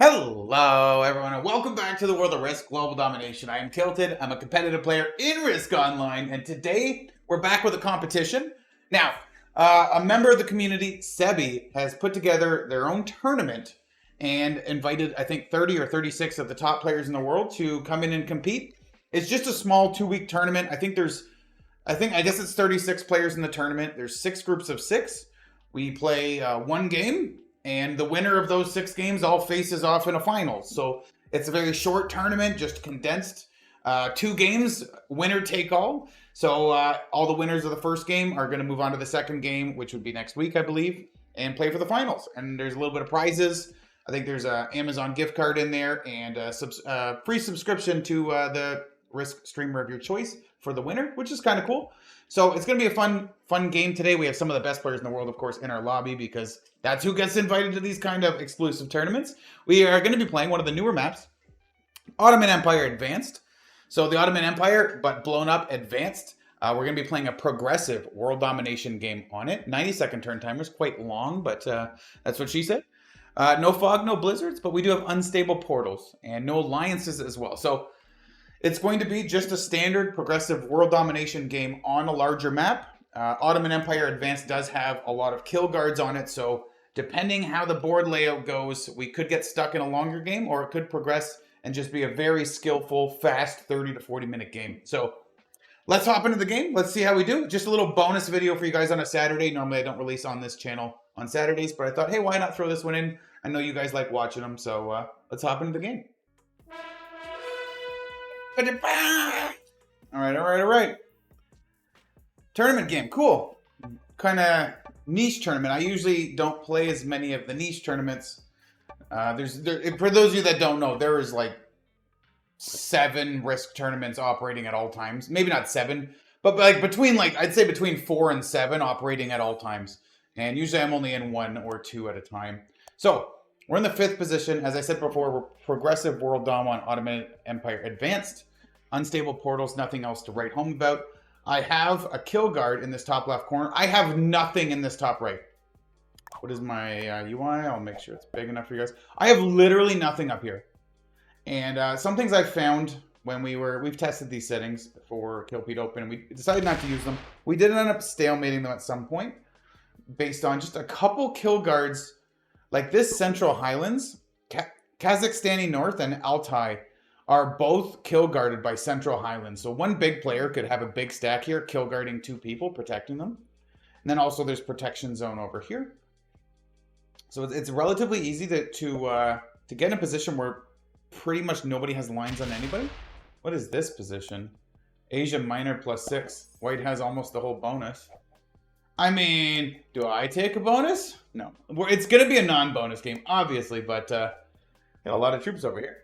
Hello, everyone, and welcome back to the World of Risk Global Domination. I am Kylted. I'm a competitive player in Risk Online, and today we're back with a competition. Now, a member of the community, Sebi, has put together their own tournament and invited, I think, 30 or 36 of the top players in the world to come in and compete. It's just a small 2-week tournament. I guess it's 36 players in the tournament. There's 6 groups of 6. We play one game. And the winner of those 6 games all faces off in a final. So it's a very short tournament, just condensed. 2 games, winner take all. So all the winners of the first game are going to move on to the second game, which would be next week, I believe, and play for the finals. And there's a little bit of prizes. I think there's an Amazon gift card in there and a free subscription to the Risk streamer of your choice for the winner, which is kind of cool. So it's going to be a fun game today. We have some of the best players in the world, of course, in our lobby because that's who gets invited to these kind of exclusive tournaments. We are going to be playing one of the newer maps, Ottoman Empire Advanced. So the Ottoman Empire, but blown up Advanced. We're going to be playing a progressive world domination game on it. 90-second turn timers, quite long, but that's what she said. No fog, no blizzards, but we do have unstable portals and no alliances as well. So it's going to be just a standard progressive world domination game on a larger map. Ottoman Empire Advanced does have a lot of kill guards on it, so depending how the board layout goes, we could get stuck in a longer game, or it could progress and just be a very skillful, fast 30 to 40 minute game. So let's hop into the game. Let's see how we do. Just a little bonus video for you guys on a Saturday. Normally I don't release on this channel on Saturdays, but I thought, hey, why not throw this one in? I know you guys like watching them, so let's hop into the game. All right. Tournament game, cool. Kind of niche tournament. I usually don't play as many of the niche tournaments. For those of you that don't know, there is like 7 Risk tournaments operating at all times. Maybe not 7, but like I'd say between 4 and 7 operating at all times. And usually I'm only in 1 or 2 at a time. So we're in the 5th position. As I said before, we're progressive world dom on Ottoman Empire Advanced. Unstable portals, nothing else to write home about. I have a kill guard in this top left corner. I have nothing in this top right. What is my UI? I'll make sure it's big enough for you guys. I have literally nothing up here. And some things I found when we've tested these settings for Kylted Open, and we decided not to use them. We did end up stalemating them at some point based on just a couple kill guards like this Central Highlands, Kazakhstani North, and Altai are both kill guarded by Central Highlands. So one big player could have a big stack here, kill guarding 2 people, protecting them. And then also there's protection zone over here. So it's relatively easy to get in a position where pretty much nobody has lines on anybody. What is this position? Asia Minor +6. White has almost the whole bonus. I mean, do I take a bonus? No. It's going to be a non-bonus game, obviously, but got a lot of troops over here.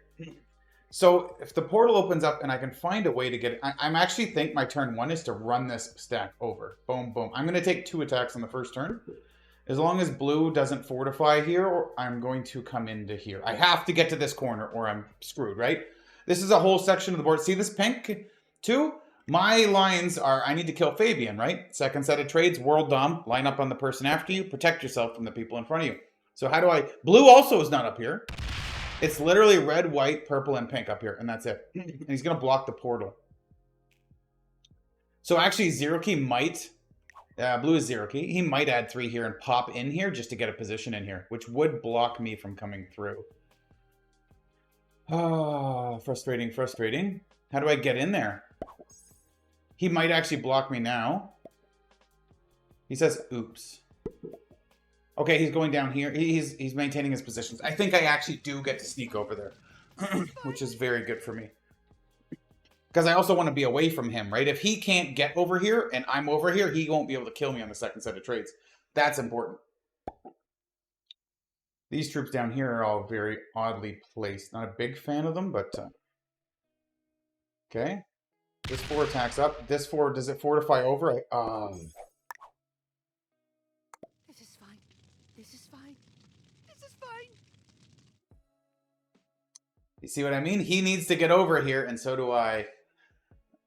So if the portal opens up and I can find a way to get it, I'm actually think my turn 1 is to run this stack over. Boom, boom. I'm going to take 2 attacks on the first turn. As long as blue doesn't fortify here, I'm going to come into here. I have to get to this corner or I'm screwed, right? This is a whole section of the board. See this pink too? My lines are, I need to kill Fabian, right? Second set of trades, world dom, line up on the person after you, protect yourself from the people in front of you. So how do I, blue also is not up here. It's literally red, white, purple, and pink up here, and that's it. And he's going to block the portal. So actually, Zero Key might... blue is Zero Key. He might add 3 here and pop in here just to get a position in here, which would block me from coming through. Oh, frustrating. How do I get in there? He might actually block me now. He says, oops. Okay, he's going down here. He's maintaining his positions. I think I actually do get to sneak over there, which is very good for me. Because I also want to be away from him, right? If he can't get over here and I'm over here, he won't be able to kill me on the second set of trades. That's important. These troops down here are all very oddly placed. Not a big fan of them, but... okay. This 4 attacks up. This 4, does it fortify over? This is fine. This is fine. This is fine. You see what I mean? He needs to get over here, and so do I.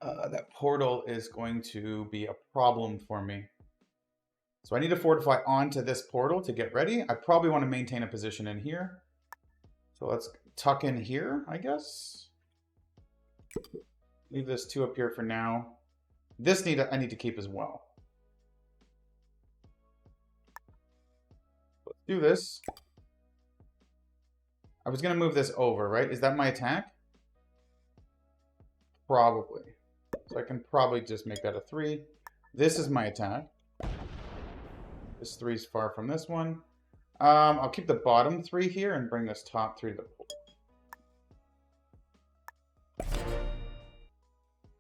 That portal is going to be a problem for me. So I need to fortify onto this portal to get ready. I probably want to maintain a position in here. So let's tuck in here, I guess. Leave this 2 up here for now. This I need to keep as well. Let's do this. I was going to move this over, right? Is that my attack? Probably. So I can probably just make that a 3. This is my attack. This 3 is far from this one. I'll keep the bottom 3 here and bring this top 3 to the pole.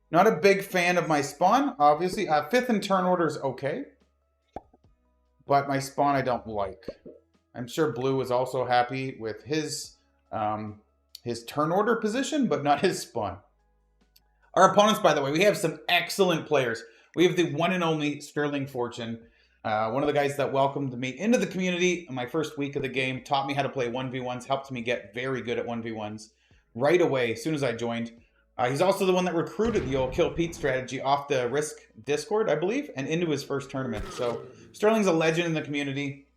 Not a big fan of my spawn, obviously. 5th in turn order is okay. But my spawn I don't like. I'm sure Blue is also happy with his turn order position, but not his spawn. Our opponents, by the way, we have some excellent players. We have the one and only Sterling Fortune. One of the guys that welcomed me into the community in my first week of the game, taught me how to play 1v1s, helped me get very good at 1v1s right away as soon as I joined. He's also the one that recruited the old Kill Pete strategy off the Risk Discord, I believe, and into his first tournament. So Sterling's a legend in the community.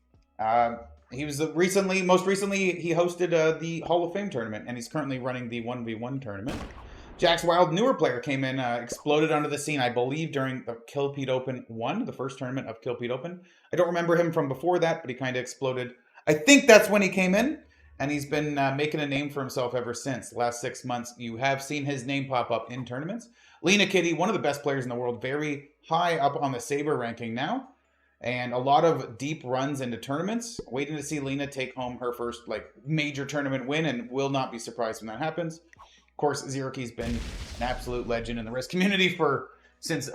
He was most recently, he hosted the Hall of Fame tournament, and he's currently running the 1v1 tournament. Jax Wild, newer player, came in, exploded onto the scene, I believe, during the Kylted Open 1, the first tournament of Kylted Open. I don't remember him from before that, but he kind of exploded. I think that's when he came in, and he's been making a name for himself ever since. The last 6 months, you have seen his name pop up in tournaments. Lena Kitty, one of the best players in the world, very high up on the Saber ranking now, and a lot of deep runs into tournaments. Waiting to see Lena take home her first major tournament win, and will not be surprised when that happens. Of course, Zeroke's been an absolute legend in the Risk community since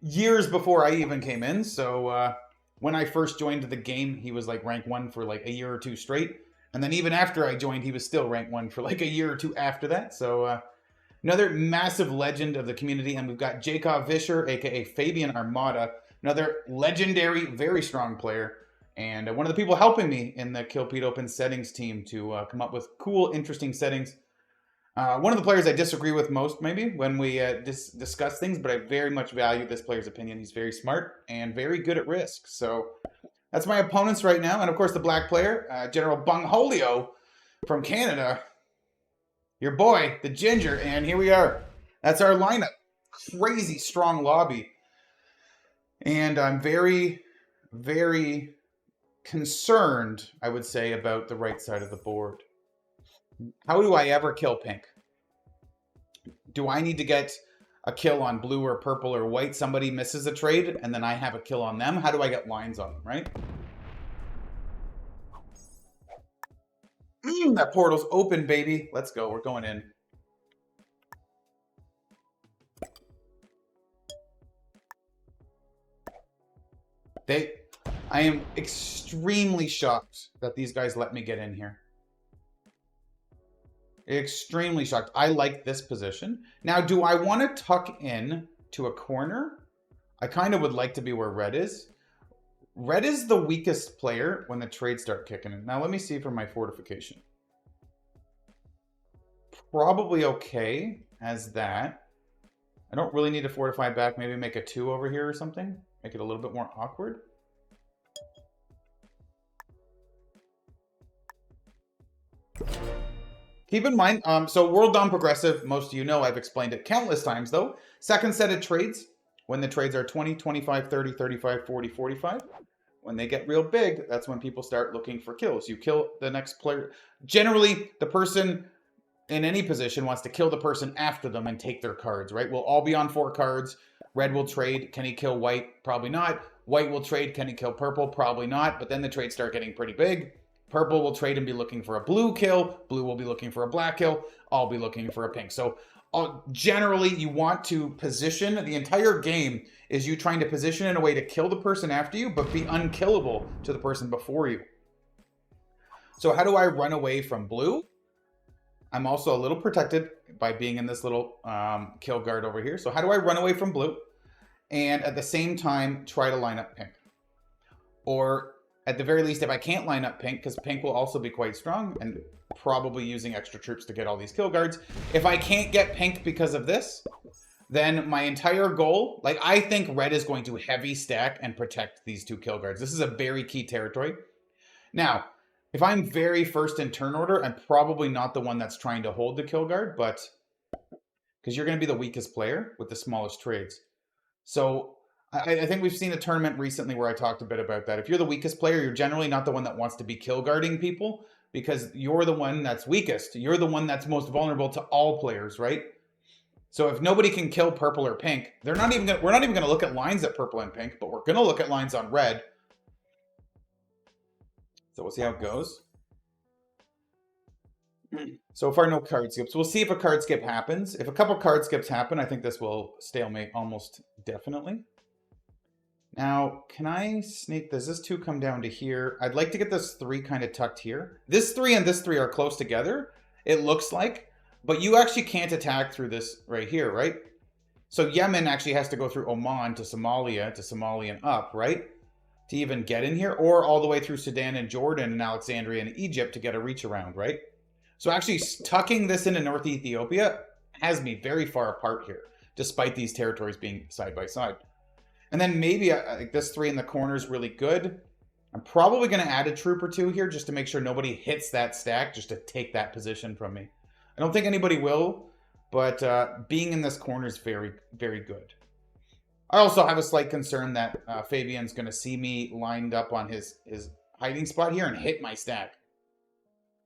years before I even came in. So when I first joined the game, he was rank 1 for a year or 2 straight. And then even after I joined, he was still rank 1 for a year or 2 after that. So another massive legend of the community. And we've got Jacob Vischer, aka Fabian Armada, another legendary, very strong player. And one of the people helping me in the Kylted Open settings team to come up with cool, interesting settings. One of the players I disagree with most, maybe, when we discuss things, but I very much value this player's opinion. He's very smart and very good at Risk. So that's my opponents right now. And, of course, the black player, General Bungholio from Canada. Your boy, the Ginger. And here we are. That's our lineup. Crazy strong lobby. And I'm very, very concerned, I would say, about the right side of the board. How do I ever kill pink? Do I need to get a kill on blue or purple or white? Somebody misses a trade, and then I have a kill on them. How do I get lines on them, right? That portal's open, baby. Let's go. We're going in. I am extremely shocked that these guys let me get in here. Extremely shocked. I like this position. Now, do I want to tuck in to a corner? I kind of would like to be where red is. Red is the weakest player when the trades start kicking in. Now, let me see for my fortification. Probably okay as that. I don't really need to fortify back. Maybe make a 2 over here or something. Make it a little bit more awkward. Keep in mind, so World Dom Progressive, most of you know, I've explained it countless times though. Second set of trades, when the trades are 20, 25, 30, 35, 40, 45. When they get real big, that's when people start looking for kills. You kill the next player. Generally, the person in any position wants to kill the person after them and take their cards, right? We'll all be on 4 cards. Red will trade. Can he kill white? Probably not. White will trade. Can he kill purple? Probably not. But then the trades start getting pretty big. Purple will trade and be looking for a blue kill. Blue will be looking for a black kill. I'll be looking for a pink. So generally, you want to position. The entire game is you trying to position in a way to kill the person after you, but be unkillable to the person before you. So how do I run away from blue? I'm also a little protected by being in this little kill guard over here. So how do I run away from blue and at the same time try to line up pink? Or at the very least, if I can't line up pink, because pink will also be quite strong and probably using extra troops to get all these kill guards. If I can't get pink because of this, then my entire goal, I think red is going to heavy stack and protect these 2 kill guards. This is a very key territory. Now, If I'm very first in turn order, I'm probably not the one that's trying to hold the kill guard, but because you're going to be the weakest player with the smallest trades. So I think we've seen a tournament recently where I talked a bit about that. If you're the weakest player, you're generally not the one that wants to be kill guarding people because you're the one that's weakest. You're the one that's most vulnerable to all players, right? So if nobody can kill purple or pink, we're not even going to look at lines at purple and pink, but we're going to look at lines on red. So we'll see how it goes. So far, no card skips. We'll see if a card skip happens. If a couple card skips happen, I think this will stalemate almost definitely. Now, can I sneak? Does this 2 come down to here? I'd like to get this 3 kind of tucked here. This 3 and this 3 are close together, it looks like. But you actually can't attack through this right here, right? So Yemen actually has to go through Oman to Somalia and up, right? To even get in here. Or all the way through Sudan and Jordan and Alexandria and Egypt to get a reach around, right? So actually tucking this into North Ethiopia has me very far apart here, despite these territories being side by side. And then maybe like this 3 in the corner is really good. I'm probably going to add a troop or 2 here just to make sure nobody hits that stack just to take that position from me. I don't think anybody will, but being in this corner is very, very good. I also have a slight concern that Fabian's going to see me lined up on his hiding spot here and hit my stack.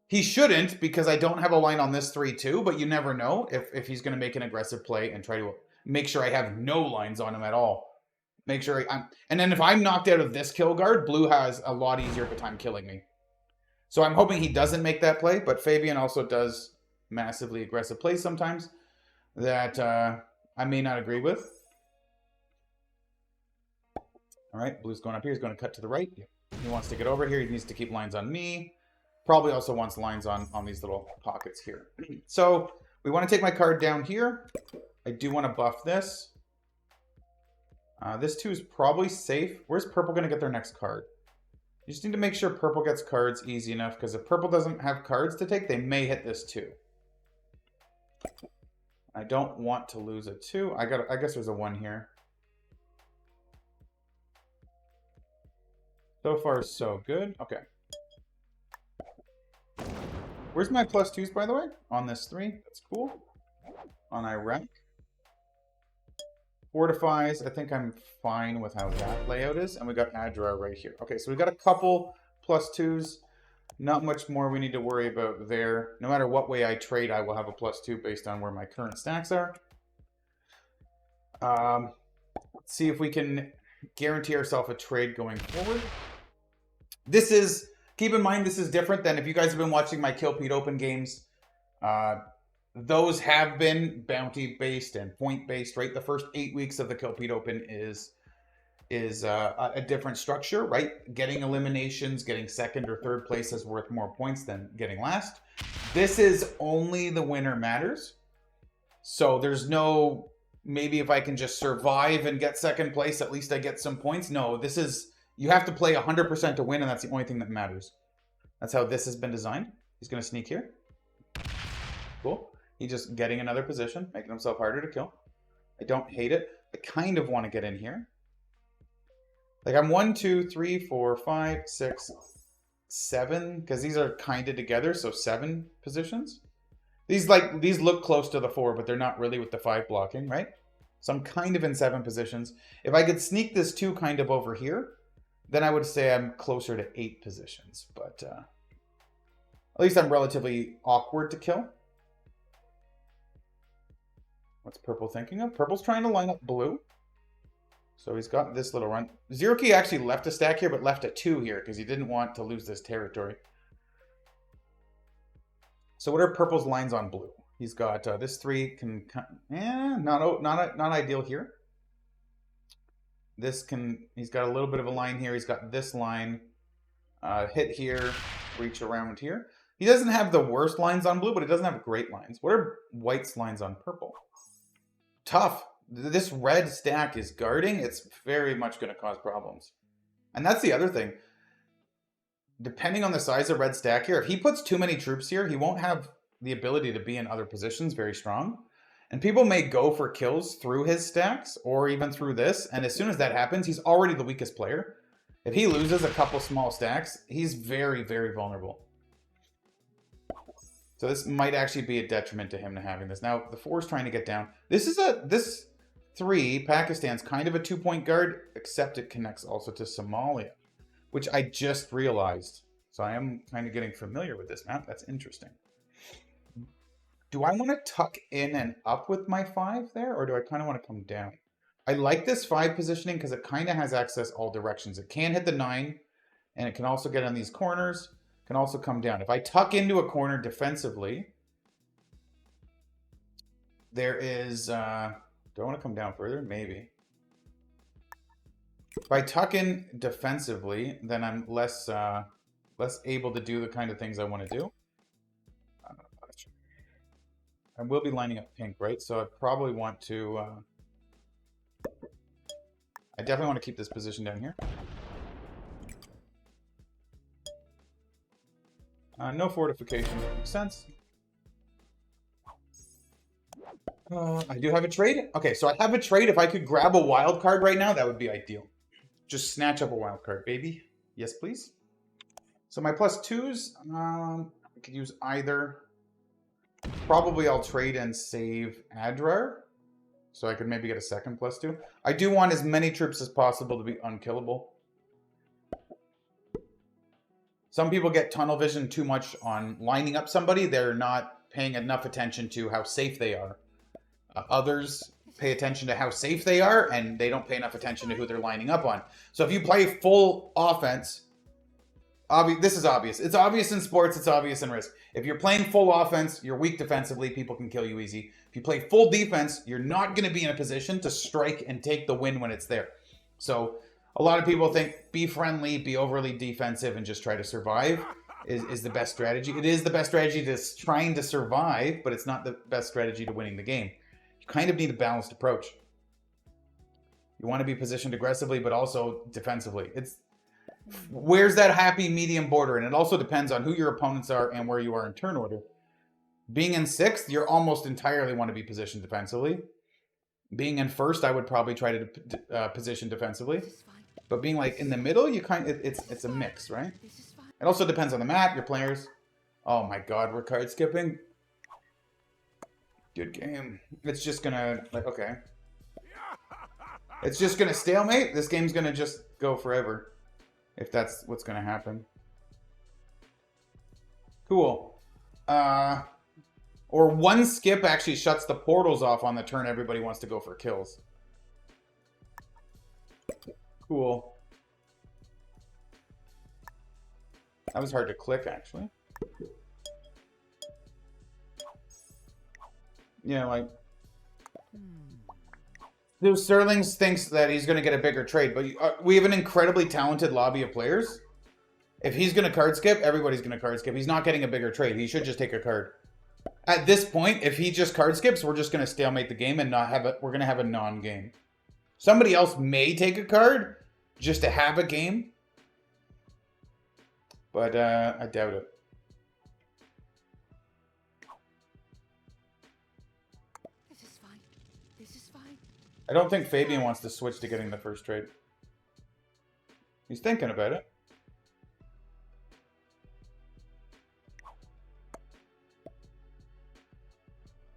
He shouldn't, because I don't have a line on this 3 too, but you never know if he's going to make an aggressive play and try to make sure I have no lines on him at all. Make sure and then if I'm knocked out of this kill guard, blue has a lot easier of a time killing me. So I'm hoping he doesn't make that play, but Fabian also does massively aggressive plays sometimes that I may not agree with. All right, blue's going up here. He's going to cut to the right. He wants to get over here. He needs to keep lines on me. Probably also wants lines on these little pockets here. So we want to take my card down here. I do want to buff this. This 2 is probably safe. Where's purple going to get their next card? You just need to make sure purple gets cards easy enough, because if purple doesn't have cards to take, they may hit this 2. I don't want to lose a 2. I guess there's a 1 here. So far, so good. Okay. Where's my +2s, by the way? On this 3. That's cool. On Iraq. Fortifies. I think I'm fine with how that layout is. And we got Adra right here. Okay, so we got a couple +2s. Not much more we need to worry about there. No matter what way I trade, I will have a +2 based on where my current stacks are. Let's see if we can guarantee ourselves a trade going forward. This is... Keep in mind, this is different than if you guys have been watching my Kylted Open games. Those have been bounty-based and point-based, right? The first 8 weeks of the Kylted Open is a different structure, right? Getting eliminations, getting second or third place is worth more points than getting last. This is only the winner matters. So there's no, maybe if I can just survive and get second place, at least I get some points. No, this is... You have to play 100% to win, and that's the only thing that matters. That's how this has been designed. He's going to sneak here. Cool. He's just getting another position, making himself harder to kill. I don't hate it. I kind of want to get in here. Like, I'm 1, 2, 3, 4, 5, 6, 7, because these are kind of together, so 7 positions. These look close to the 4, but they're not really with the 5 blocking, right? So I'm kind of in 7 positions. If I could sneak this 2 kind of over here, then I would say I'm closer to 8 positions. But at least I'm relatively awkward to kill. What's purple thinking of? Purple's trying to line up blue. So he's got this little run. Zero Key actually left a stack here, but left a 2 here because he didn't want to lose this territory. So what are purple's lines on blue? He's got this 3 can... not ideal here. This can, he's got a little bit of a line here. He's got this line, hit here, reach around here. He doesn't have the worst lines on blue, but he doesn't have great lines. What are white's lines on purple? Tough. This red stack is guarding. It's very much going to cause problems. And that's the other thing. Depending on the size of red stack here, if he puts too many troops here, he won't have the ability to be in other positions very strong. And people may go for kills through his stacks or even through this. And as soon as that happens, he's already the weakest player. If he loses a couple small stacks, he's very, very vulnerable. So this might actually be a detriment to him to having this. Now, the 4 is trying to get down. This 3, Pakistan's kind of a 2-point guard, except it connects also to Somalia, which I just realized. So I am kind of getting familiar with this map. That's interesting. Do I want to tuck in and up with my 5 there, or do I kind of want to come down? I like this 5 positioning because it kind of has access all directions. It can hit the 9, and it can also get on these corners. Can also come down. If I tuck into a corner defensively, there is... do I want to come down further? Maybe. If I tuck in defensively, then I'm less able to do the kind of things I want to do. I will be lining up pink, right? So I probably want to... I definitely want to keep this position down here. No fortification. Makes sense. I do have a trade. Okay, so I have a trade. If I could grab a wild card right now, that would be ideal. Just snatch up a wild card, baby. Yes, please. So my +2s, I could use either. Probably I'll trade and save Adrar. So I could maybe get a second +2. I do want as many troops as possible to be unkillable. Some people get tunnel vision too much on lining up somebody. They're not paying enough attention to how safe they are. Others pay attention to how safe they are, and they don't pay enough attention to who they're lining up on. So if you play full offense, this is obvious. It's obvious in sports. It's obvious in Risk. If you're playing full offense, you're weak defensively. People can kill you easy. If you play full defense, you're not going to be in a position to strike and take the win when it's there. So a lot of people think be friendly, be overly defensive, and just try to survive is the best strategy. It is the best strategy to trying to survive, but it's not the best strategy to winning the game. You kind of need a balanced approach. You want to be positioned aggressively, but also defensively. Where's that happy medium border? And it also depends on who your opponents are and where you are in turn order. Being in 6th, you almost entirely want to be positioned defensively. Being in 1st, I would probably try to position defensively. But being like in the middle, you it's a mix, right? It also depends on the map, your players. Oh my god, we're card skipping. Good game. It's just gonna okay. It's just gonna stalemate. This game's gonna just go forever. If that's what's gonna happen. Cool. Or one skip actually shuts the portals off on the turn everybody wants to go for kills. Cool. That was hard to click, actually. Yeah, like... Sterling thinks that he's going to get a bigger trade, but we have an incredibly talented lobby of players. If he's going to card skip, everybody's going to card skip. He's not getting a bigger trade. He should just take a card. At this point, if he just card skips, we're just going to stalemate the game and not have it. We're going to have a non-game. Somebody else may take a card just to have a game, but I doubt it. This is fine. This is fine. I don't think Fabian wants to switch to getting the first trade. He's thinking about it.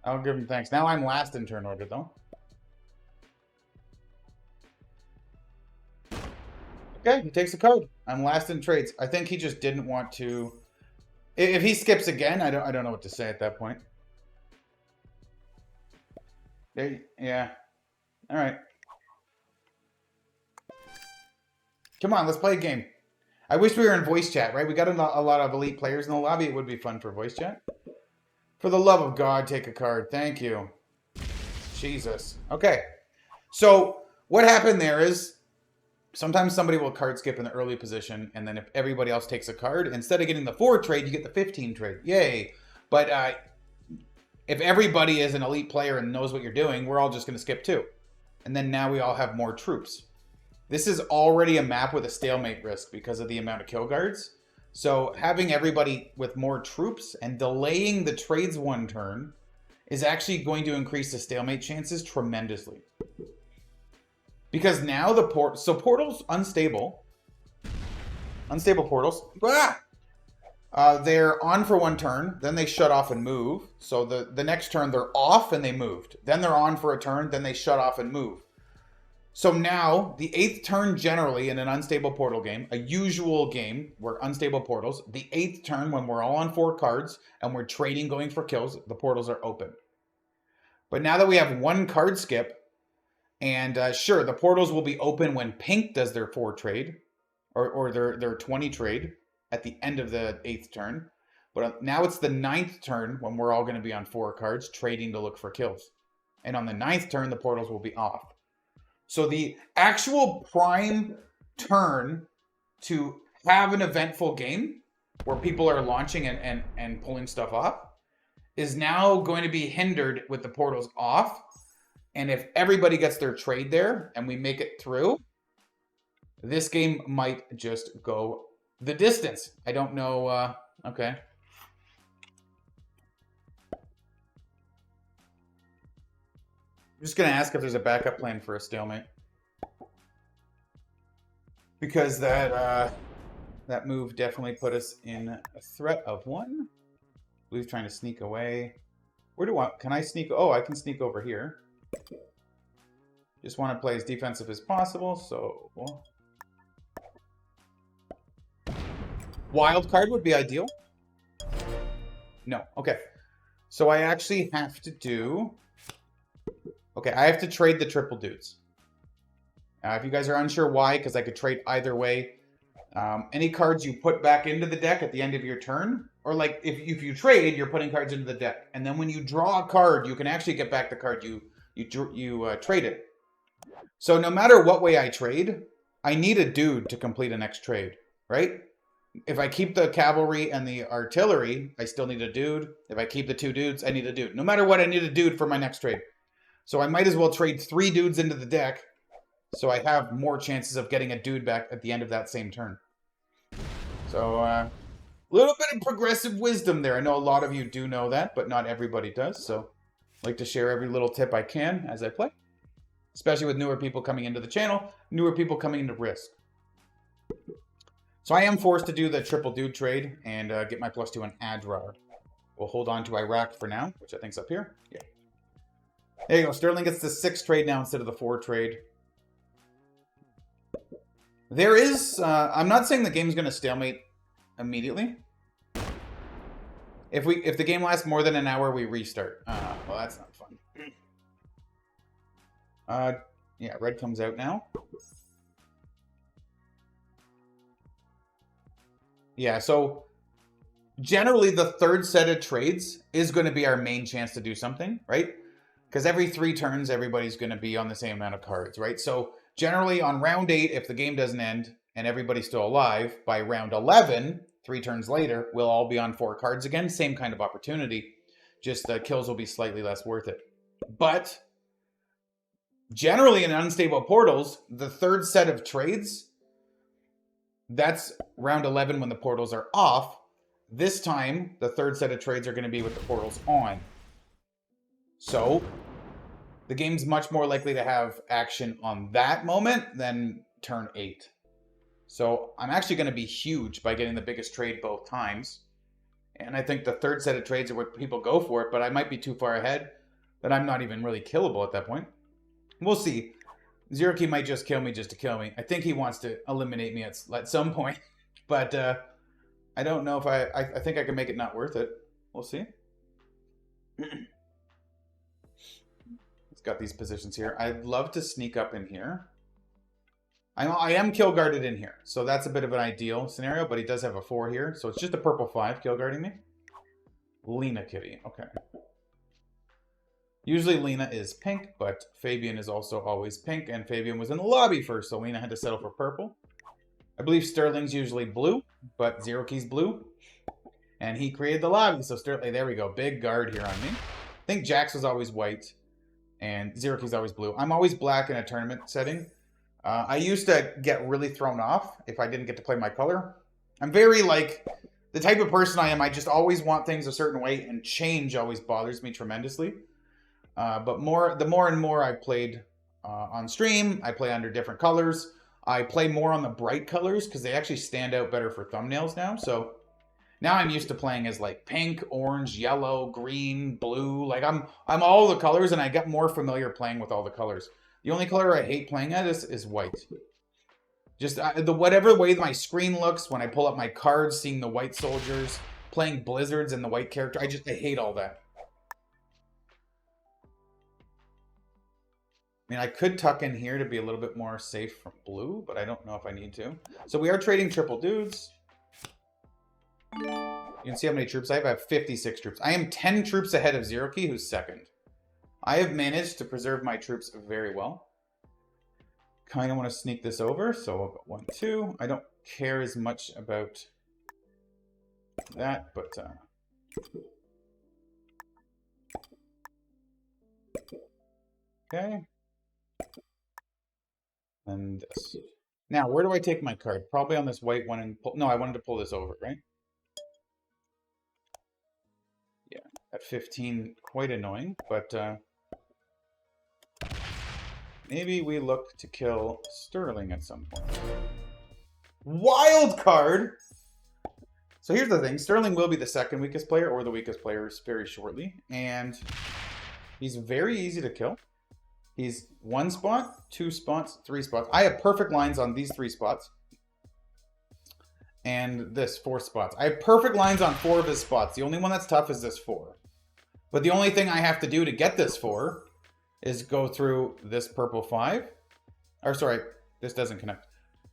I'll give him thanks. Now I'm last in turn order, though. Okay, he takes a card. I'm last in trades. I think he just didn't want to... If he skips again, I don't know what to say at that point. Yeah. All right. Come on, let's play a game. I wish we were in voice chat, right? We got a lot of elite players in the lobby. It would be fun for voice chat. For the love of God, take a card. Thank you. Jesus. Okay. So what happened there is sometimes somebody will card skip in the early position, and then if everybody else takes a card, instead of getting the 4 trade, you get the 15 trade. Yay. But if everybody is an elite player and knows what you're doing, we're all just going to skip too. And then now we all have more troops. This is already a map with a stalemate risk because of the amount of kill guards. So having everybody with more troops and delaying the trades one turn is actually going to increase the stalemate chances tremendously. Because now the portal's unstable. Unstable portals. Ah! They're on for one turn, then they shut off and move. So the next turn they're off and they moved. Then they're on for a turn, then they shut off and move. So now, the 8th turn generally in an unstable portal game, a usual game where unstable portals, the 8th turn when we're all on 4 cards and we're trading going for kills, the portals are open. But now that we have 1 card skip, and sure, the portals will be open when pink does their 4 trade, or their 20 trade at the end of the 8th turn. But now it's the 9th turn when we're all going to be on 4 cards trading to look for kills. And on the 9th turn, the portals will be off. So the actual prime turn to have an eventful game where people are launching and pulling stuff off is now going to be hindered with the portals off. And if everybody gets their trade there and we make it through, this game might just go the distance. I don't know. Okay. I'm just going to ask if there's a backup plan for a stalemate. Because that move definitely put us in a threat of 1. Blue's trying to sneak away. Where do I... Can I sneak... Oh, I can sneak over here. Just want to play as defensive as possible, so... Wild card would be ideal. No. Okay. So I actually have to do... Okay, I have to trade the triple dudes. If you guys are unsure why, because I could trade either way. Any cards you put back into the deck at the end of your turn, or like if you trade, you're putting cards into the deck, and then when you draw a card, you can actually get back the card you traded. So no matter what way I trade, I need a dude to complete a next trade, right? If I keep the cavalry and the artillery, I still need a dude. If I keep the 2 dudes, I need a dude. No matter what, I need a dude for my next trade. So I might as well trade 3 dudes into the deck, so I have more chances of getting a dude back at the end of that same turn. So, a little bit of progressive wisdom there. I know a lot of you do know that, but not everybody does. So, I like to share every little tip I can as I play. Especially with newer people coming into the channel, newer people coming into Risk. So I am forced to do the triple dude trade and get my +2 on Adrar. We'll hold on to Iraq for now, which I think's up here. Yeah. There you go. Sterling gets the 6 trade now instead of the 4 trade. There is... I'm not saying the game's going to stalemate immediately. If the game lasts more than an hour, we restart. Well, that's not fun. Yeah, red comes out now. Yeah, so generally the 3rd set of trades is going to be our main chance to do something, right? Because every 3 turns, everybody's going to be on the same amount of cards, right? So generally on round 8, if the game doesn't end and everybody's still alive, by round 11, 3 turns later, we'll all be on 4 cards again. Same kind of opportunity. Just the kills will be slightly less worth it. But generally in unstable portals, the 3rd set of trades, that's round 11 when the portals are off. This time, the 3rd set of trades are going to be with the portals on. So, the game's much more likely to have action on that moment than turn 8. So, I'm actually going to be huge by getting the biggest trade both times. And I think the 3rd set of trades are what people go for it, but I might be too far ahead that I'm not even really killable at that point. We'll see. Zero Key might just kill me just to kill me. I think he wants to eliminate me at some point. But I don't know if I think I can make it not worth it. We'll see. It's got these positions here. I'd love to sneak up in here. I am kill guarded in here. So that's a bit of an ideal scenario. But he does have a 4 here. So it's just a purple 5 kill guarding me. Lena Kitty. Okay. Usually Lena is pink, but Fabian is also always pink, and Fabian was in the lobby first, so Lena had to settle for purple. I believe Sterling's usually blue, but Zero Key's blue. And he created the lobby, so Sterling, there we go, big guard here on me. I think Jax was always white, and Zero Key's always blue. I'm always black in a tournament setting. I used to get really thrown off if I didn't get to play my color. I'm very, like, the type of person I am, I just always want things a certain way, and change always bothers me tremendously. But the more and more I played on stream, I play under different colors. I play more on the bright colors because they actually stand out better for thumbnails now. So now I'm used to playing as like pink, orange, yellow, green, blue. Like I'm all the colors, and I get more familiar playing with all the colors. The only color I hate playing at is white. Just the whatever way my screen looks when I pull up my cards, seeing the white soldiers, playing blizzards and the white character. I hate all that. I mean, I could tuck in here to be a little bit more safe from blue, but I don't know if I need to. So we are trading triple dudes. You can see how many troops I have. I have 56 troops. I am 10 troops ahead of Zero Key, who's second. I have managed to preserve my troops very well. Kind of want to sneak this over, so I'll go 1, 2. I don't care as much about that, but okay. And this. Now, where do I take my card? Probably on this white one and pull. No, I wanted to pull this over, right? Yeah, at 15, quite annoying, but maybe we look to kill Sterling at some point. Wild card! So here's the thing. Sterling will be the second weakest player, or the weakest player very shortly. And he's very easy to kill. He's 1 spot, 2 spots, 3 spots. I have perfect lines on these 3 spots. And this 4 spots. I have perfect lines on 4 of his spots. The only one that's tough is this 4. But the only thing I have to do to get this 4 is go through this purple 5. Or sorry, this doesn't connect.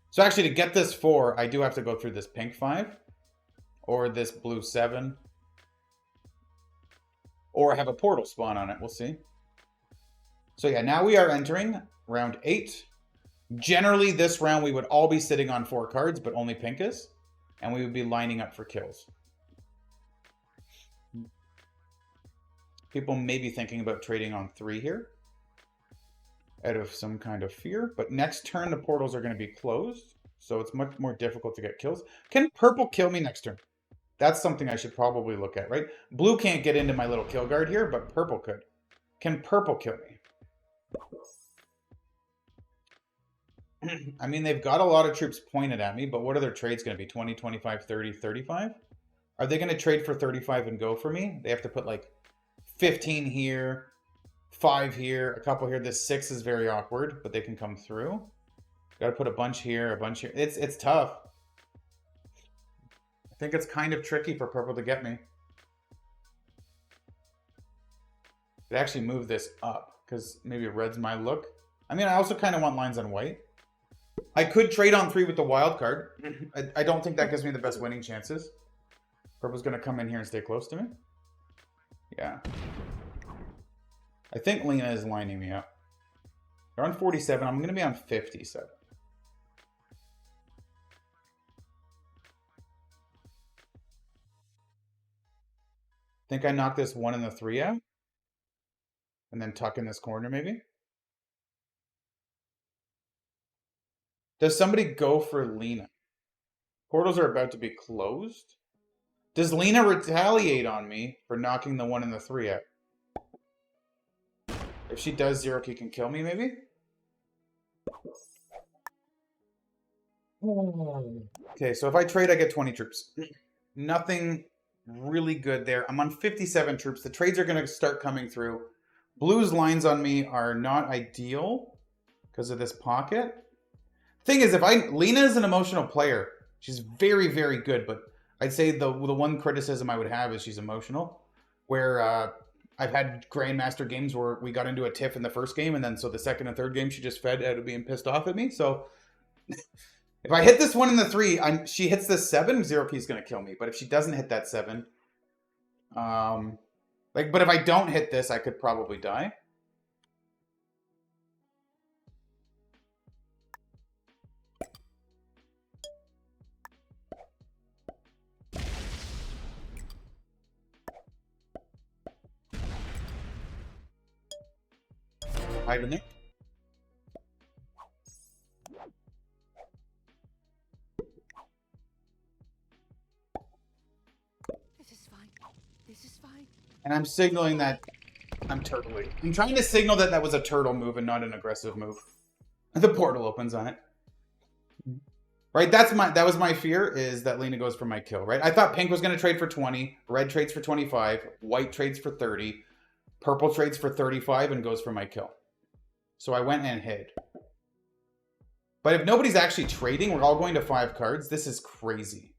So actually to get this 4, I do have to go through this pink 5. Or this blue 7. Or have a portal spawn on it. We'll see. So yeah, now we are entering round 8. Generally, this round we would all be sitting on 4 cards, but only pink is. And we would be lining up for kills. People may be thinking about trading on 3 here. Out of some kind of fear. But next turn, the portals are going to be closed. So it's much more difficult to get kills. Can purple kill me next turn? That's something I should probably look at, right? Blue can't get into my little kill guard here, but purple could. Can purple kill me? I mean, they've got a lot of troops pointed at me, but what are their trades going to be? 20, 25, 30, 35? Are they going to trade for 35 and go for me? They have to put like 15 here, 5 here, a couple here. This 6 is very awkward, but they can come through. Got to put a bunch here, a bunch here. It's tough. I think it's kind of tricky for purple to get me. Could actually move this up, because maybe red's my look. I mean, I also kind of want lines on white. I could trade on 3 with the wild card. I don't think that gives me the best winning chances. Purple's going to come in here and stay close to me. Yeah. I think Lena is lining me up. They're on 47. I'm going to be on 57. Think I knock this 1 and the 3 out? And then tuck in this corner, maybe? Does somebody go for Lena? Portals are about to be closed. Does Lena retaliate on me for knocking the 1 and the 3 out? If she does, Zero Key can kill me, maybe? Okay, so if I trade, I get 20 troops. Nothing really good there. I'm on 57 troops. The trades are going to start coming through. Blue's lines on me are not ideal because of this pocket. Thing is, Lena is an emotional player. She's very, very good, but I'd say the one criticism I would have is she's emotional. Where I've had Grandmaster games where we got into a tiff in the first game, and then so the second and third game she just fed out of being pissed off at me. So if I hit this 1 and the 3, she hits this 7, Zero Key's gonna kill me. But if she doesn't hit that 7, but if I don't hit this, I could probably die. Hide in there. This is fine. This is fine. And I'm signaling that I'm turtling. I'm trying to signal that that was a turtle move and not an aggressive move. The portal opens on it. Right, that was my fear, is that Lena goes for my kill, right? I thought pink was going to trade for 20, red trades for 25, white trades for 30, purple trades for 35, and goes for my kill. So I went and hid. But if nobody's actually trading, we're all going to 5 cards. This is crazy.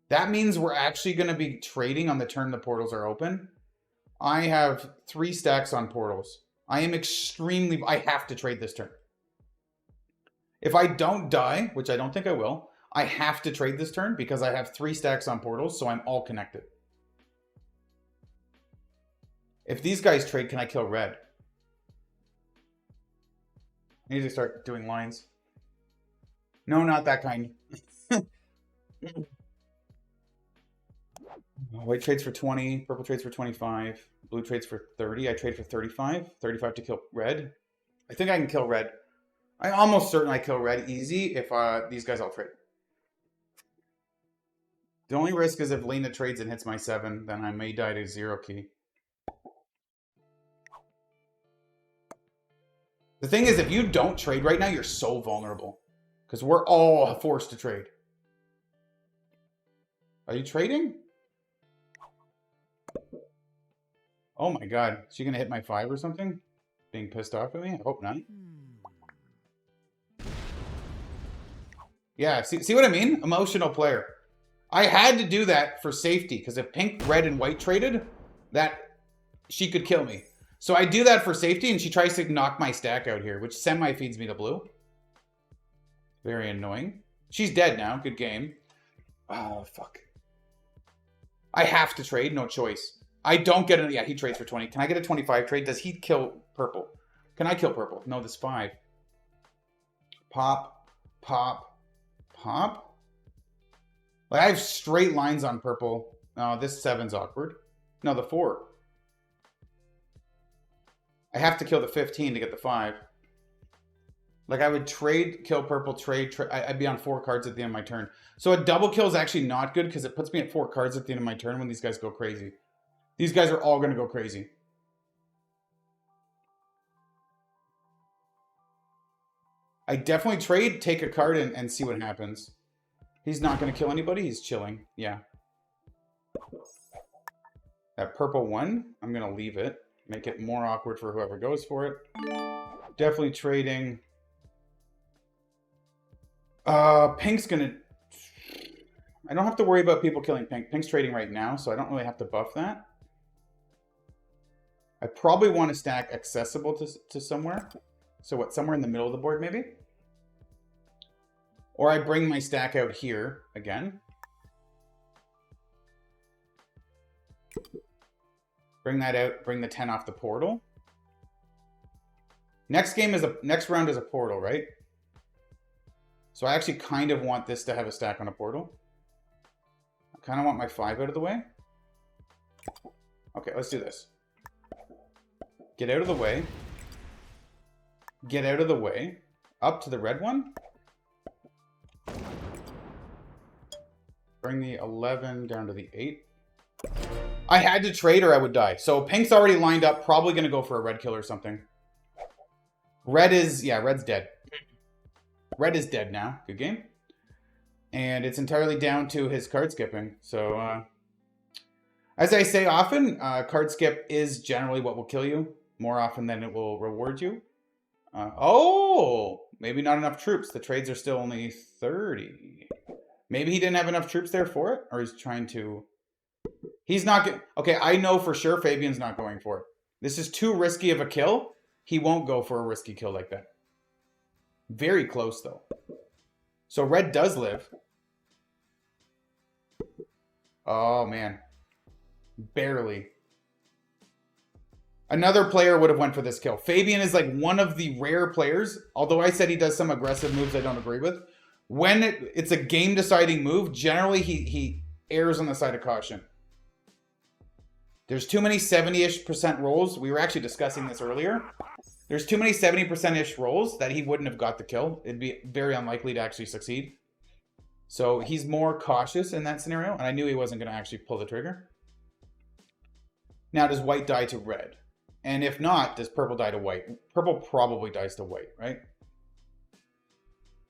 That means we're actually going to be trading on the turn the portals are open. I have 3 stacks on portals. I am extremely... I have to trade this turn. If I don't die, which I don't think I will, I have to trade this turn because I have 3 stacks on portals, so I'm all connected. If these guys trade, can I kill red? I need to start doing lines. No, not that kind. White trades for 20, purple trades for 25, blue trades for 30. I trade for 35. 35 to kill red. I think I can kill red. I'm almost certain I kill red easy if these guys all trade. The only risk is if Lena trades and hits my 7, then I may die to 0 key. The thing is, if you don't trade right now, you're so vulnerable. Because we're all forced to trade. Are you trading? Oh my god. Is she going to hit my 5 or something? Being pissed off at me? I hope not. Yeah, see what I mean? Emotional player. I had to do that for safety, because if pink, red, and white traded, she could kill me. So I do that for safety, and she tries to knock my stack out here, which semi-feeds me to blue. Very annoying. She's dead now. Good game. Oh, fuck. I have to trade. No choice. I don't get it. Yeah, he trades for 20. Can I get a 25 trade? Does he kill purple? Can I kill purple? No, this 5. Pop. Pop. Pop. Like, I have straight lines on purple. Oh, this 7's awkward. No, the 4. I have to kill the 15 to get the 5. Like, I would trade, kill purple, trade. I'd be on 4 cards at the end of my turn. So a double kill is actually not good because it puts me at 4 cards at the end of my turn when these guys go crazy. These guys are all going to go crazy. I definitely trade, take a card, and see what happens. He's not going to kill anybody. He's chilling. Yeah. That purple 1, I'm going to leave it. Make it more awkward for whoever goes for it. Definitely trading. Pink's going to... I don't have to worry about people killing pink. Pink's trading right now, so I don't really have to buff that. I probably want to stack accessible to somewhere. So what, somewhere in the middle of the board, maybe? Or I bring my stack out here again. Bring that out, bring the 10 off the portal. Next round is a portal, right? So I actually kind of want this to have a stack on a portal. I kind of want my 5 out of the way. Okay, let's do this. Get out of the way. Get out of the way. Up to the red one. Bring the 11 down to the 8. I had to trade or I would die. So pink's already lined up. Probably going to go for a red kill or something. Red is... Yeah, red's dead. Red is dead now. Good game. And it's entirely down to his card skipping. So, as I say often, card skip is generally what will kill you. More often than it will reward you. Oh! Maybe not enough troops. The trades are still only 30. Maybe he didn't have enough troops there for it. Or he's trying to... He's not... Okay, I know for sure Fabian's not going for it. This is too risky of a kill. He won't go for a risky kill like that. Very close, though. So red does live. Oh, man. Barely. Another player would have went for this kill. Fabian is like one of the rare players, although I said he does some aggressive moves I don't agree with. When it's a game-deciding move, generally he errs on the side of caution. There's too many 70-ish% rolls. We were actually discussing this earlier. There's too many 70%-ish rolls that he wouldn't have got the kill. It'd be very unlikely to actually succeed. So he's more cautious in that scenario, and I knew he wasn't going to actually pull the trigger. Now, does white die to red? And if not, does purple die to white? Purple probably dies to white, right?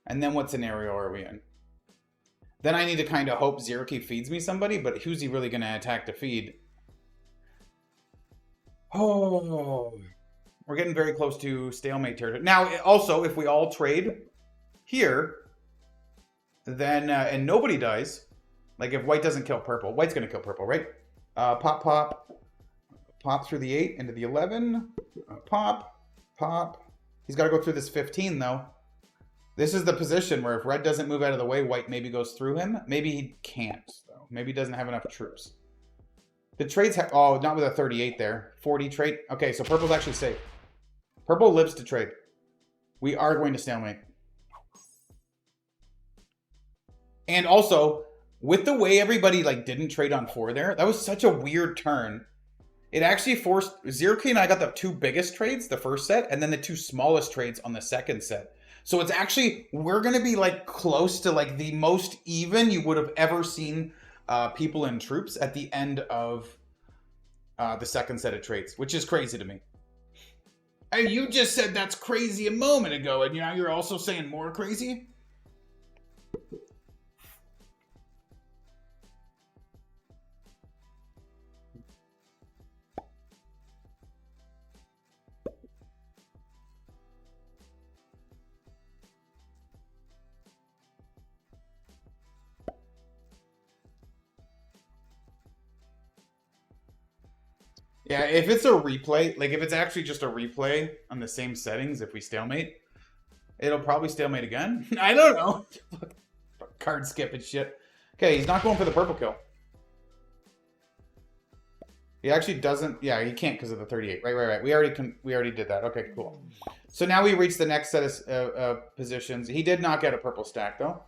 And then what scenario are we in? Then I need to kind of hope Zerky feeds me somebody, but who's he really going to attack to feed? Oh, we're getting very close to stalemate territory. Now, also, if we all trade here, then, and nobody dies, like if white doesn't kill purple, white's going to kill purple, right? Pop, pop, pop through the 8 into the 11, pop, pop. He's got to go through this 15, though. This is the position where if red doesn't move out of the way, white maybe goes through him. Maybe he can't, though. Maybe he doesn't have enough troops. The trades have... Oh, not with a 38 there. 40 trade. Okay, so purple's actually safe. Purple lives to trade. We are going to stalemate. And also, with the way everybody like didn't trade on 4 there, that was such a weird turn. It actually forced... Zerky and I got the 2 biggest trades, the first set, and then the 2 smallest trades on the second set. So it's actually... We're going to be like close to like the most even you would have ever seen... people in troops at the end of the second set of trades, which is crazy to me. And you just said that's crazy a moment ago, and now you're also saying more crazy? Yeah, if it's a replay, like if it's actually just a replay on the same settings, if we stalemate, it'll probably stalemate again. I don't know. Card skip and shit. Okay, he's not going for the purple kill. He actually doesn't. Yeah, he can't because of the 38. Right. We already did that. Okay, cool. So now we reach the next set of positions. He did not get a purple stack though.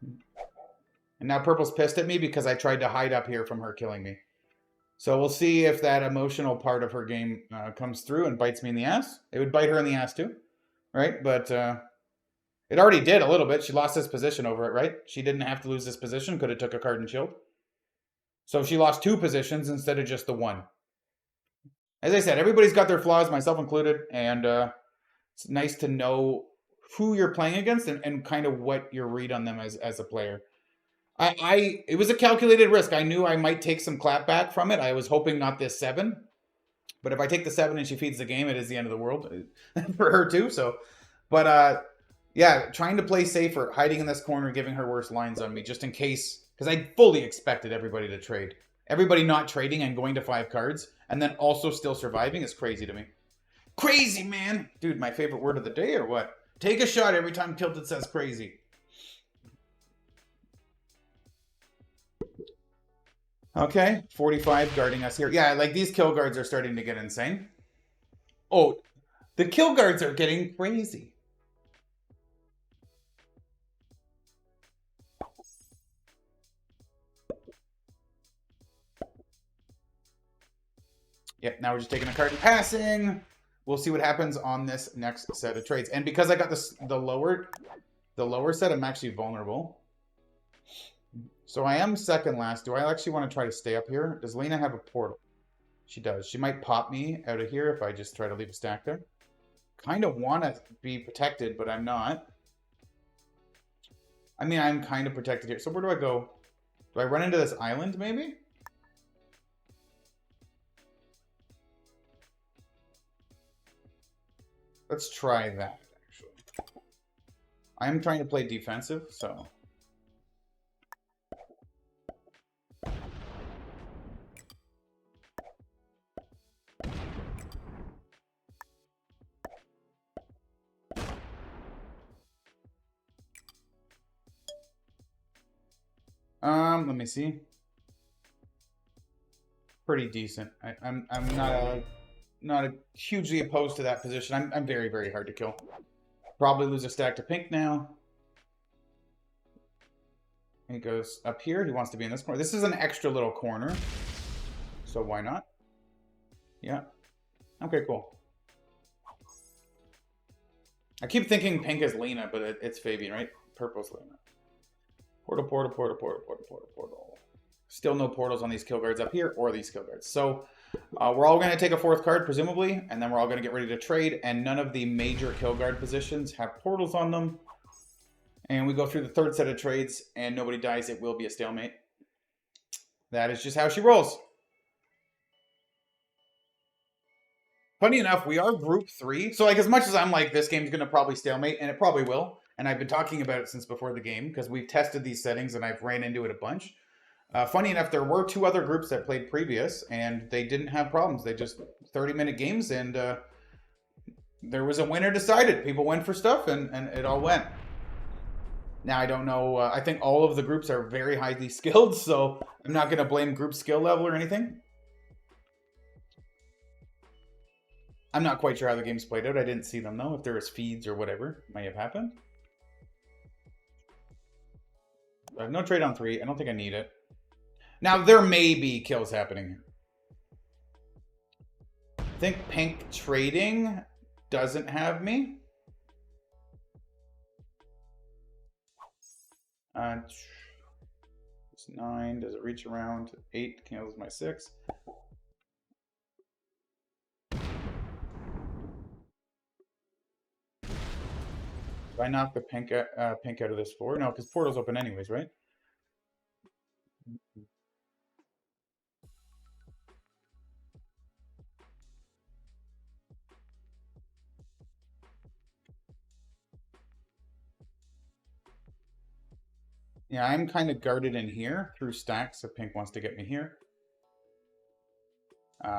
And now purple's pissed at me because I tried to hide up here from her killing me. So we'll see if that emotional part of her game comes through and bites me in the ass. It would bite her in the ass too, right? But it already did a little bit. She lost this position over it, right? She didn't have to lose this position. Could have took a card and chilled. So she lost 2 positions instead of just the 1. As I said, everybody's got their flaws, myself included. And it's nice to know who you're playing against and kind of what your read on them as a player. It was a calculated risk. I knew I might take some clapback from it. I was hoping not this 7. But if I take the 7 and she feeds the game, it is the end of the world for her too. So, but yeah, trying to play safer, hiding in this corner, giving her worse lines on me just in case. Because I fully expected everybody to trade. Everybody not trading and going to 5 cards and then also still surviving is crazy to me. Crazy, man. Dude, my favorite word of the day or what? Take a shot every time Kylted says crazy. Okay, 45 guarding us here. Yeah, like these kill guards are starting to get insane. Oh, the kill guards are getting crazy. Yep, now we're just taking a card and passing. We'll see what happens on this next set of trades. And because I got this the lower set, I'm actually vulnerable. So I am second last. Do I actually want to try to stay up here? Does Lena have a portal? She does. She might pop me out of here if I just try to leave a stack there. Kind of want to be protected, but I'm not. I mean, I'm kind of protected here. So where do I go? Do I run into this island, maybe? Let's try that, actually. I am trying to play defensive, so... let me see. Pretty decent. I'm not hugely opposed to that position. I'm very, very hard to kill. Probably lose a stack to pink now. He goes up here. He wants to be in this corner. This is an extra little corner. So why not? Yeah. Okay, cool. I keep thinking pink is Lena, but it's Fabian, right? Purple's Lena. Portal. Still no portals on these kill guards up here or these kill guards. So we're all going to take a 4th card, presumably, and then we're all going to get ready to trade, and none of the major kill guard positions have portals on them. and we go through the third set of trades and nobody dies, it will be a stalemate. That is just how she rolls. Funny enough, we are group 3. So like as much as I'm like, this game's going to probably stalemate, and it probably will. And I've been talking about it since before the game because we've tested these settings and I've ran into it a bunch. Funny enough, there were 2 other groups that played previous and they didn't have problems. They just 30-minute games and there was a winner decided. People went for stuff and it all went. Now, I don't know. I think all of the groups are very highly skilled, so I'm not going to blame group skill level or anything. I'm not quite sure how the game's played out. I didn't see them, though. If there was feeds or whatever, may have happened. I have no trade on 3. I don't think I need it. Now, there may be kills happening here. I think pink trading doesn't have me. It's 9. Does it reach around? 8 cancels my 6. Do I knock the pink out of this 4? No, because portal's open anyways, right? Yeah, I'm kind of guarded in here through stacks if pink wants to get me here.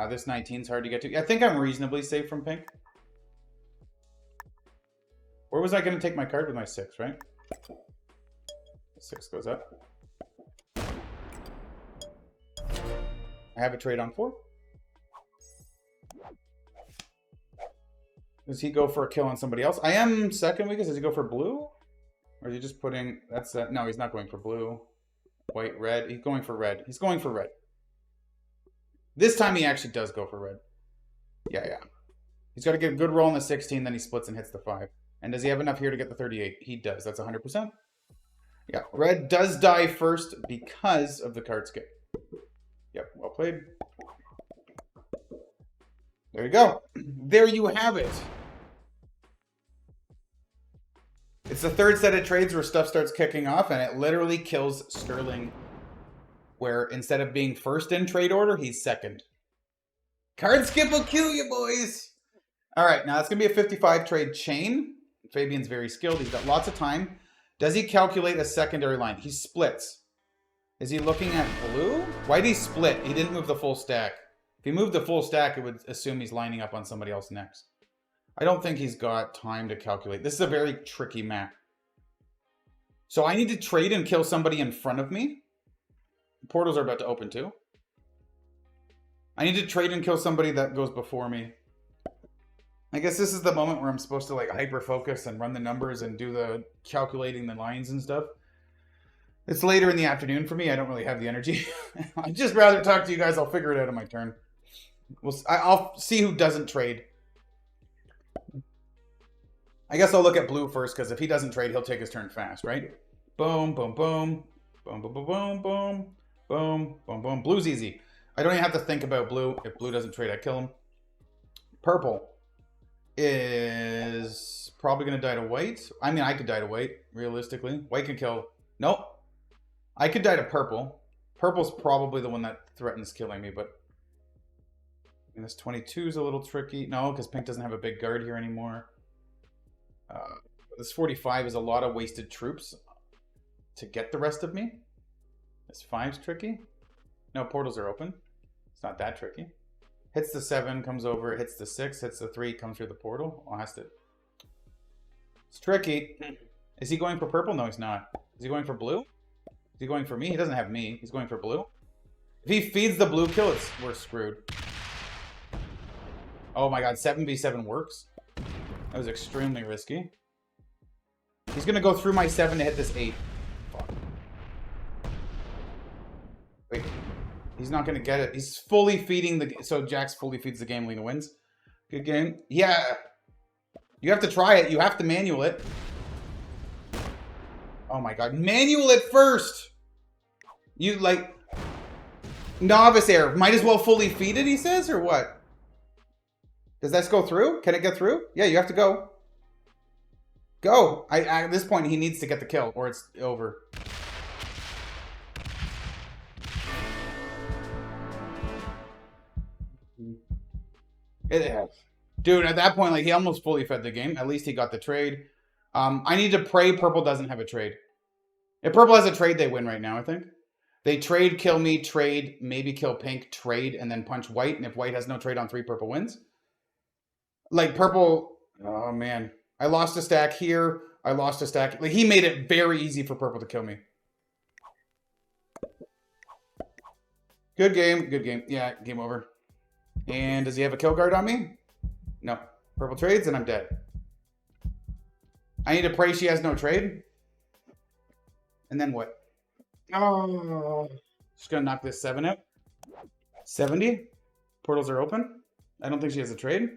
This 19's hard to get to. I think I'm reasonably safe from pink. Where was I going to take my card with my 6, right? 6 goes up. I have a trade on 4. Does he go for a kill on somebody else? I am second weakest. Does he go for blue? Or is he just putting... That's no, he's not going for blue. White, red. He's going for red. He's going for red. This time he actually does go for red. Yeah. He's got to get a good roll on the 16, then he splits and hits the 5. And does he have enough here to get the 38? He does. That's 100%. Yeah, red does die first because of the card skip. Yep, well played. There you go. There you have it. It's the third set of trades where stuff starts kicking off, and it literally kills Sterling, where instead of being first in trade order, he's second. Card skip will kill you, boys. All right, now it's going to be a 55 trade chain. Fabian's very skilled. He's got lots of time. Does he calculate a secondary line? He splits. Is he looking at blue? Why did he split? He didn't move the full stack. If he moved the full stack, it would assume he's lining up on somebody else next. I don't think he's got time to calculate. This is a very tricky map. So I need to trade and kill somebody in front of me. Portals are about to open too. I need to trade and kill somebody that goes before me. I guess this is the moment where I'm supposed to like hyper focus and run the numbers and do the calculating the lines and stuff. It's later in the afternoon for me. I don't really have the energy. I'd just rather talk to you guys. I'll figure it out on my turn. I'll see who doesn't trade. I guess I'll look at blue first because if he doesn't trade, he'll take his turn fast, right? Boom, boom, boom. Boom, boom, boom, boom, boom. Boom, boom, boom. Blue's easy. I don't even have to think about blue. If blue doesn't trade, I kill him. Purple is probably going to die to white. I mean, I could die to white, realistically. White can kill. Nope. I could die to purple. Purple's probably the one that threatens killing me, but... And this 22 is a little tricky. No, because pink doesn't have a big guard here anymore. This 45 is a lot of wasted troops to get the rest of me. This 5's tricky. No, portals are open. It's not that tricky. Hits the 7, comes over, hits the 6, hits the 3, comes through the portal. Oh, has to. It's tricky. Is he going for purple? No, he's not. Is he going for blue? Is he going for me? He doesn't have me. He's going for blue. If he feeds the blue kill, we're screwed. Oh my god, 7v7 works? That was extremely risky. He's going to go through my 7 to hit this 8. Fuck. Wait. He's not going to get it. He's fully feeding the... So Jax fully feeds the game. Lena wins. Good game. Yeah. You have to try it. You have to manual it. Oh my god. Manual it first! You, like... Novice error. Might as well fully feed it, he says, or what? Does that go through? Can it get through? Yeah, you have to go. Go! At this point, he needs to get the kill, or it's over. Dude, at that point, like, he almost fully fed the game. At least he got the trade. I need to pray purple doesn't have a trade. If purple has a trade, they win right now, I think. They trade, kill me, trade, maybe kill pink, trade, and then punch white. And if white has no trade on 3, purple wins. Like, purple... Oh, man. I lost a stack here. I lost a stack... Like, he made it very easy for purple to kill me. Good game. Good game. Yeah, game over. And does he have a kill guard on me? No. Purple trades, and I'm dead. I need to pray she has no trade. And then what? Oh. Just gonna knock this 7 out. 70. Portals are open. I don't think she has a trade.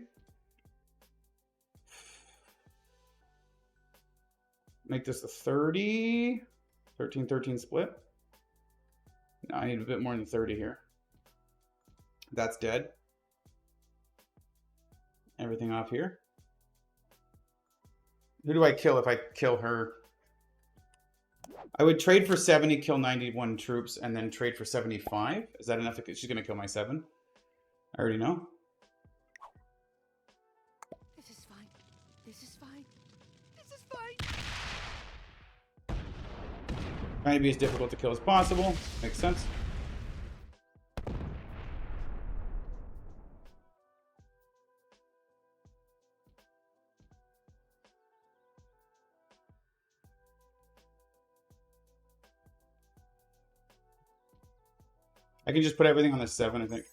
Make this a 30. 13-13 split. No, I need a bit more than 30 here. That's dead. Everything off here. Who do I kill if I kill her? I would trade for 70, kill 91 troops, and then trade for 75. Is that enough? She's going to kill my 7. I already know. This is fine. This is fine. This is fine. Trying to be as difficult to kill as possible. Makes sense. I can just put everything on the 7, I think.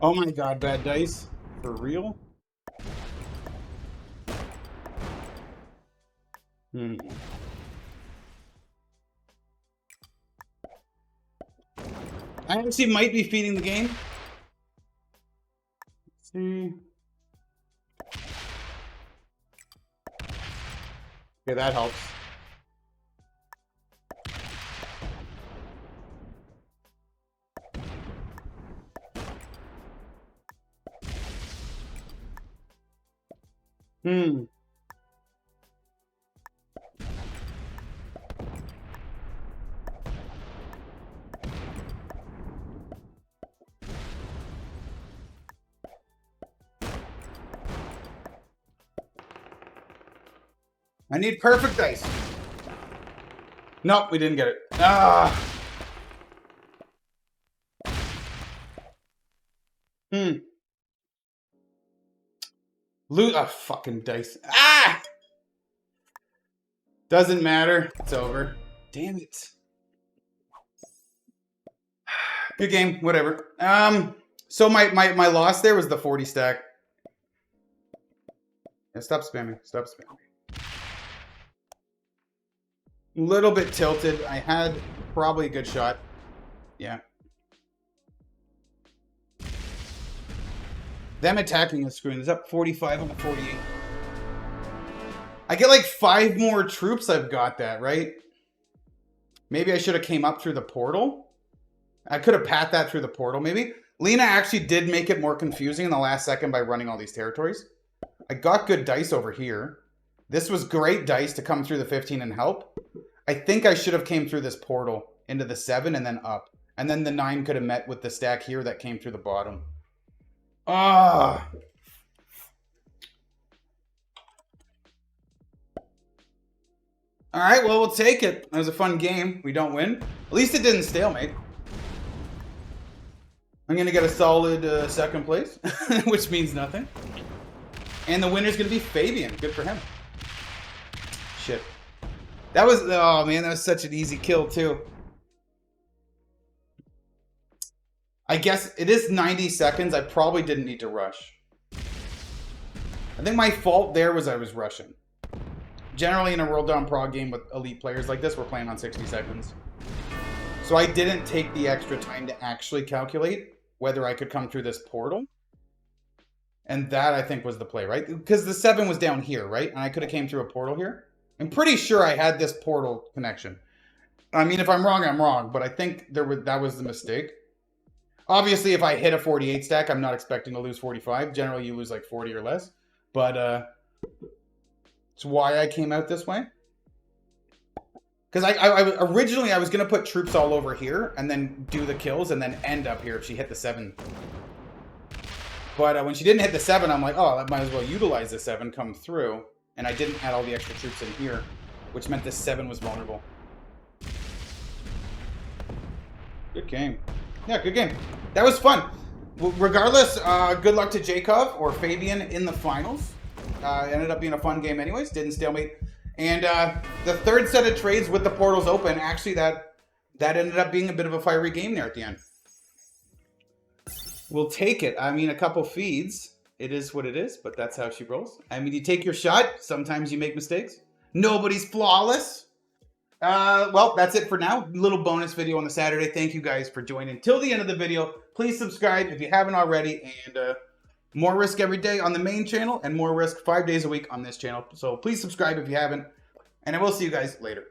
Oh my god, bad dice. For real? I actually might be feeding the game. Let's see. Okay, that helps. I need perfect dice. Nope, we didn't get it. Ah. Loot a fucking dice. Ah! Doesn't matter. It's over. Damn it. Good game. Whatever. So my loss there was the 40 stack. Yeah, stop spamming. Stop spamming. A little bit tilted. I had probably a good shot. Yeah. Them attacking is screwing. It's up 45 on the 48. I get like 5 more troops. I've got that, right? Maybe I should have came up through the portal. I could have pat that through the portal, maybe. Lena actually did make it more confusing in the last second by running all these territories. I got good dice over here. This was great dice to come through the 15 and help. I think I should have came through this portal into the 7 and then up. And then the 9 could have met with the stack here that came through the bottom. Ah. All right, well, we'll take it. That was a fun game. We don't win. At least it didn't stalemate. I'm going to get a solid second place, which means nothing. And the winner's going to be Fabian. Good for him. Shit. That was, oh man, that was such an easy kill too. I guess it is 90 seconds. I probably didn't need to rush. I think my fault there was I was rushing. Generally in a World Dawn Prague game with elite players like this, we're playing on 60 seconds. So I didn't take the extra time to actually calculate whether I could come through this portal. And that, I think, was the play, right? Because the 7 was down here, right? And I could have came through a portal here. I'm pretty sure I had this portal connection. I mean, if I'm wrong, I'm wrong. But I think that was the mistake. Obviously, if I hit a 48 stack, I'm not expecting to lose 45. Generally, you lose like 40 or less. But it's why I came out this way. Because I originally, I was going to put troops all over here and then do the kills and then end up here if she hit the 7. But when she didn't hit the 7, I'm like, oh, I might as well utilize the 7, come through. And I didn't add all the extra troops in here, which meant this 7 was vulnerable. Good game. Yeah, good game. That was fun. Regardless, good luck to Jacob or Fabian in the finals. It ended up being a fun game anyways. Didn't stalemate. And the third set of trades with the portals open, actually that ended up being a bit of a fiery game there at the end. We'll take it. I mean, a couple feeds. It is what it is, but that's how she rolls. I mean, you take your shot. Sometimes you make mistakes. Nobody's flawless. Well, that's it for now. Little bonus video on the Saturday. Thank you guys for joining till the end of the video. Please subscribe if you haven't already. And more Risk every day on the main channel and more Risk 5 days a week on this channel. So please subscribe if you haven't. And I will see you guys later.